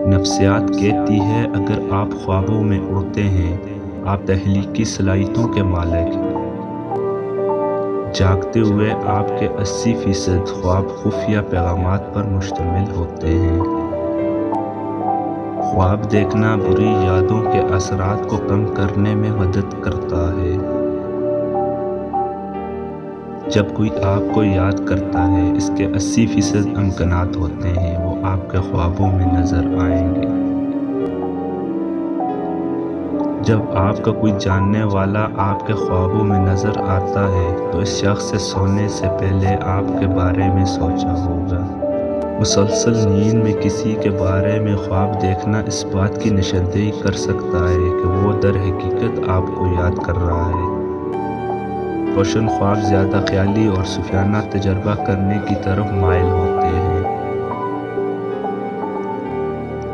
نفسیات کہتی ہے اگر آپ خوابوں میں اڑتے ہیں آپ تخلیقی صلاحیتوں کے مالک ہیں۔ جاگتے ہوئے آپ کے 80% خواب خفیہ پیغامات پر مشتمل ہوتے ہیں۔ خواب دیکھنا بری یادوں کے اثرات کو کم کرنے میں مدد کرتا ہے۔ جب کوئی آپ کو یاد کرتا ہے اس کے 80% امکانات ہوتے ہیں وہ آپ کے خوابوں میں نظر آئیں گے۔ جب آپ کا کوئی جاننے والا آپ کے خوابوں میں نظر آتا ہے تو اس شخص سے سونے سے پہلے آپ کے بارے میں سوچا ہوگا۔ مسلسل نیند میں کسی کے بارے میں خواب دیکھنا اس بات کی نشاندہی کر سکتا ہے کہ وہ در حقیقت آپ کو یاد کر رہا ہے۔ روشن خواب زیادہ خیالی اور صوفیانہ تجربہ کرنے کی طرف مائل ہوتے ہیں۔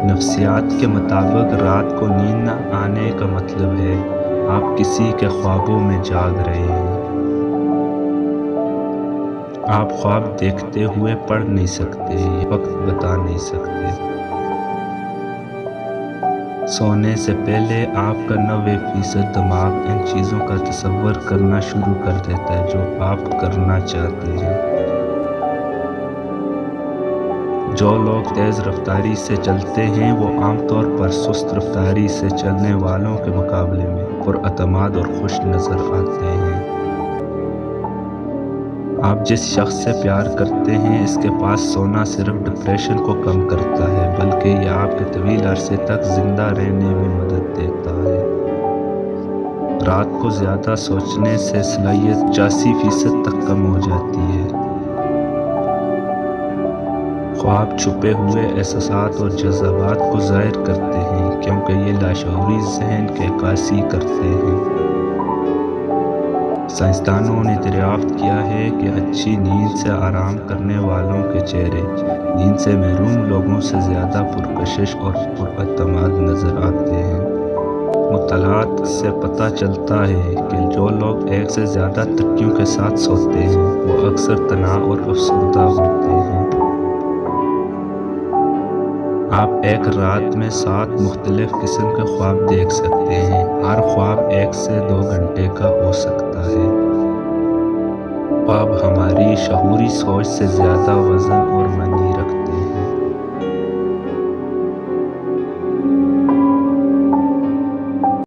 نفسیات کے مطابق رات کو نیند نہ آنے کا مطلب ہے آپ کسی کے خوابوں میں جاگ رہے ہیں۔ آپ خواب دیکھتے ہوئے پڑھ نہیں سکتے یا وقت بتا نہیں سکتے۔ سونے سے پہلے آپ کا 90% دماغ ان چیزوں کا تصور کرنا شروع کر دیتا ہے جو آپ کرنا چاہتے ہیں۔ جو لوگ تیز رفتاری سے چلتے ہیں وہ عام طور پر سست رفتاری سے چلنے والوں کے مقابلے میں پراعتماد اور خوش نظر آتے ہیں۔ آپ جس شخص سے پیار کرتے ہیں اس کے پاس سونا صرف ڈپریشن کو کم کرتا ہے بلکہ یہ آپ کے طویل عرصے تک زندہ رہنے میں مدد دیتا ہے۔ رات کو زیادہ سوچنے سے صلاحیت 85% تک کم ہو جاتی ہے۔ خواب چھپے ہوئے احساسات اور جذبات کو ظاہر کرتے ہیں کیونکہ یہ لاشعوری ذہن کی عکاسی کرتے ہیں۔ سائنسدانوں نے دریافت کیا ہے کہ اچھی نیند سے آرام کرنے والوں کے چہرے نیند سے محروم لوگوں سے زیادہ پرکشش اور پراعتماد نظر آتے ہیں۔ مطالعات سے پتہ چلتا ہے کہ جو لوگ ایک سے زیادہ تکیوں کے ساتھ سوتے ہیں وہ اکثر تنہا اور افسردہ ہوتے ہیں۔ آپ ایک رات میں 7 مختلف قسم کے خواب دیکھ سکتے ہیں۔ ہر خواب 1 سے 2 گھنٹے کا ہو سکتا ہے۔ خواب ہماری شعوری سوچ سے زیادہ وزن اور معنی رکھتے ہیں۔